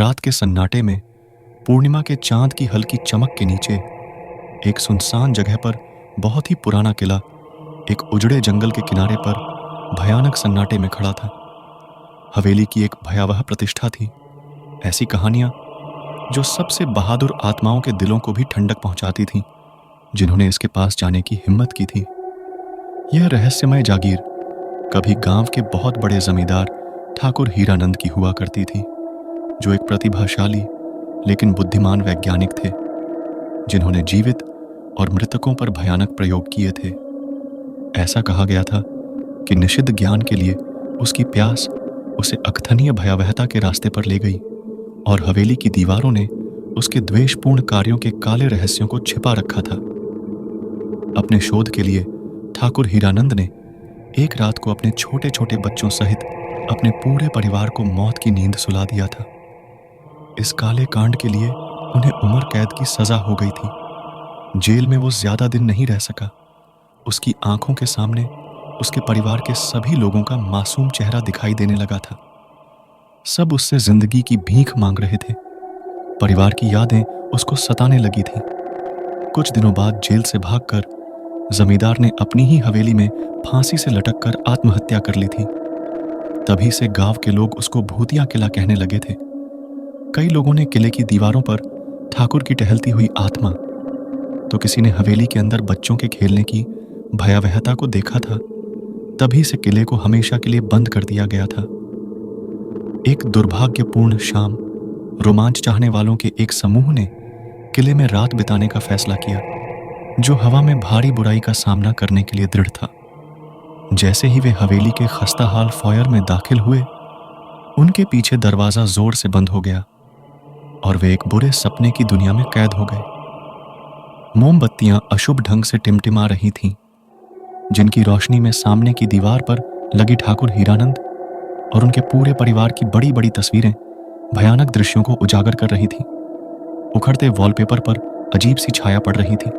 रात के सन्नाटे में पूर्णिमा के चांद की हल्की चमक के नीचे एक सुनसान जगह पर बहुत ही पुराना किला एक उजड़े जंगल के किनारे पर भयानक सन्नाटे में खड़ा था। हवेली की एक भयावह प्रतिष्ठा थी। ऐसी कहानियां जो सबसे बहादुर आत्माओं के दिलों को भी ठंडक पहुंचाती थीं, जिन्होंने इसके पास जाने की हिम्मत की थी। यह रहस्यमय जागीर कभी गांव के बहुत बड़े जमींदार ठाकुर हीरानंद की हुआ करती थी, जो एक प्रतिभाशाली लेकिन बुद्धिमान वैज्ञानिक थे, जिन्होंने जीवित और मृतकों पर भयानक प्रयोग किए थे। ऐसा कहा गया था कि निषिद्ध ज्ञान के लिए उसकी प्यास उसे अकथनीय भयावहता के रास्ते पर ले गई और हवेली की दीवारों ने उसके द्वेषपूर्ण कार्यों के काले रहस्यों को छिपा रखा था। अपने शोध के लिए ठाकुर हीरानंद ने एक रात को अपने छोटे छोटे बच्चों सहित अपने पूरे परिवार को मौत की नींद सुला दिया था। इस काले कांड के लिए उन्हें उम्र कैद की सजा हो गई थी। जेल में वो ज्यादा दिन नहीं रह सका। उसकी आंखों के सामने उसके परिवार के सभी लोगों का मासूम चेहरा दिखाई देने लगा था। सब उससे जिंदगी की भीख मांग रहे थे। परिवार की यादें उसको सताने लगी थी। कुछ दिनों बाद जेल से भागकर जमींदार ने अपनी ही हवेली में फांसी से लटककर आत्महत्या कर ली थी। तभी से गांव के लोग उसको भूतिया किला कहने लगे थे। कई लोगों ने किले की दीवारों पर ठाकुर की टहलती हुई आत्मा, तो किसी ने हवेली के अंदर बच्चों के खेलने की भयावहता को देखा था। तभी से किले को हमेशा के लिए बंद कर दिया गया था। एक दुर्भाग्यपूर्ण शाम रोमांच चाहने वालों के एक समूह ने किले में रात बिताने का फैसला किया, जो हवा में भारी बुराई का सामना करने के लिए दृढ़ था। जैसे ही वे हवेली के खस्ताहाल फॉयर में दाखिल हुए, उनके पीछे दरवाजा जोर से बंद हो गया और वे एक बुरे सपने की दुनिया में कैद हो गए। मोमबत्तियां अशुभ ढंग से टिमटिमा रही थीं, जिनकी रोशनी में सामने की दीवार पर लगी ठाकुर हीरानंद और उनके पूरे परिवार की बड़ी बड़ी तस्वीरें भयानक दृश्यों को उजागर कर रही थीं। उखड़ते वॉलपेपर पर अजीब सी छाया पड़ रही थी।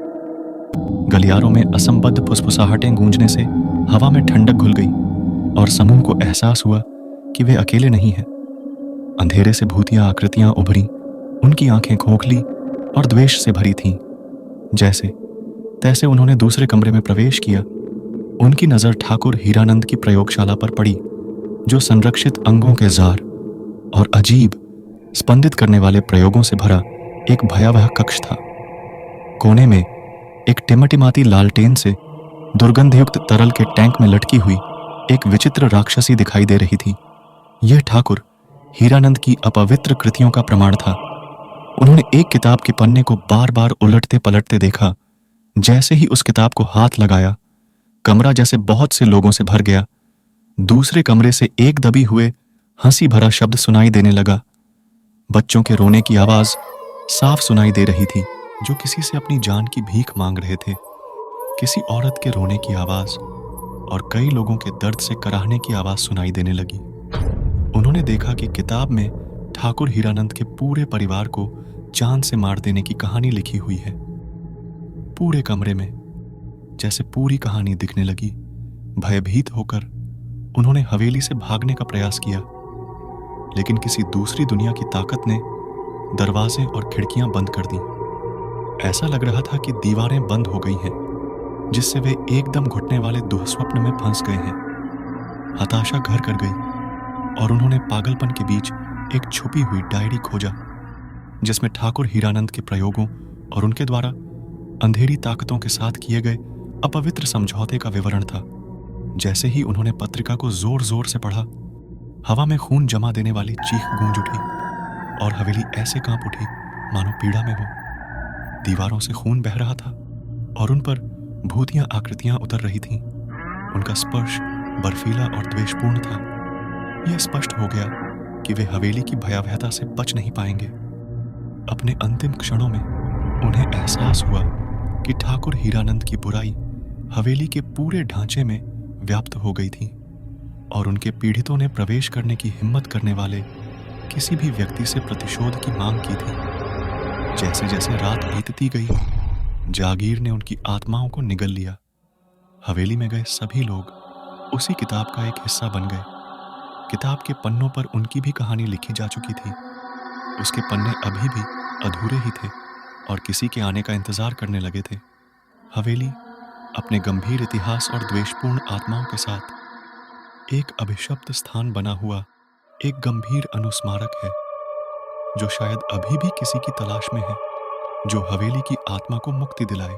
गलियारों में असंबद्ध फुसफुसाहटें गूंजने से हवा में ठंडक घुल गई और समूह को एहसास हुआ कि वे अकेले नहीं हैं। अंधेरे से भूतिया आकृतियां उभरी। उनकी आंखें खोखली और द्वेष से भरी थीं। जैसे तैसे उन्होंने दूसरे कमरे में प्रवेश किया। उनकी नजर ठाकुर हीरानंद की प्रयोगशाला पर पड़ी, जो संरक्षित अंगों के जार और अजीब स्पंदित करने वाले प्रयोगों से भरा एक भयावह कक्ष था। कोने में एक टिमटिमाती लालटेन से दुर्गंधयुक्त तरल के टैंक में लटकी हुई एक विचित्र राक्षसी दिखाई दे रही थी। यह ठाकुर हीरानंद की अपवित्र कृतियों का प्रमाण था। उन्होंने एक किताब के पन्ने को बार बार उलटते पलटते देखा। जैसे ही उस किताब को हाथ लगाया, कमरा जैसे बहुत से लोगों से भर गया। दूसरे कमरे से एक दबी हुए हंसी भरा शब्द सुनाई देने लगा। बच्चों के रोने की आवाज साफ सुनाई दे रही थी, जो किसी से अपनी जान की भीख मांग रहे थे। किसी औरत के रोने की आवाज और कई लोगों के दर्द से कराहने की आवाज सुनाई देने लगी। उन्होंने देखा कि किताब में ठाकुर हीरानंद के पूरे परिवार को जान से मार देने की कहानी लिखी हुई है। पूरे कमरे में जैसे पूरी कहानी दिखने लगी। भयभीत होकर उन्होंने हवेली से भागने का प्रयास किया, लेकिन किसी दूसरी दुनिया की ताकत ने दरवाजे और खिड़कियां बंद कर दी। ऐसा लग रहा था कि दीवारें बंद हो गई हैं, जिससे वे एकदम घुटने वाले दुःस्वप्न में फंस गए हैं। हताशा घर कर गई और उन्होंने पागलपन के बीच एक छुपी हुई डायरी खोजा, जिसमें ठाकुर हीरानंद के प्रयोगों और उनके द्वारा अंधेरी ताकतों के साथ किए गए अपवित्र समझौते का विवरण था। जैसे ही उन्होंने पत्रिका को जोर जोर से पढ़ा, हवा में खून जमा देने वाली चीख गूंज उठी और हवेली ऐसे कांप उठी मानो पीड़ा में हो। दीवारों से खून बह रहा था और उन पर भूतियां आकृतियां उतर रही थीं। उनका स्पर्श बर्फीला और द्वेषपूर्ण था। यह स्पष्ट हो गया कि वे हवेली की भयावहता से बच नहीं पाएंगे। अपने अंतिम क्षणों में उन्हें एहसास हुआ कि ठाकुर हीरानंद की बुराई हवेली के पूरे ढांचे में व्याप्त हो गई थी और उनके पीड़ितों ने प्रवेश करने की हिम्मत करने वाले किसी भी व्यक्ति से प्रतिशोध की मांग की थी। जैसे जैसे रात बीतती गई, जागीर ने उनकी आत्माओं को निगल लिया। हवेली में गए सभी लोग उसी किताब का एक हिस्सा बन गए। किताब के पन्नों पर उनकी भी कहानी लिखी जा चुकी थी। उसके पन्ने अभी भी अधूरे ही थे और किसी के आने का इंतजार करने लगे थे। हवेली अपने गंभीर इतिहास और द्वेषपूर्ण आत्माओं के साथ एक अभिशप्त स्थान बना हुआ एक गंभीर अनुस्मारक है, जो शायद अभी भी किसी की तलाश में है, जो हवेली की आत्मा को मुक्ति दिलाए।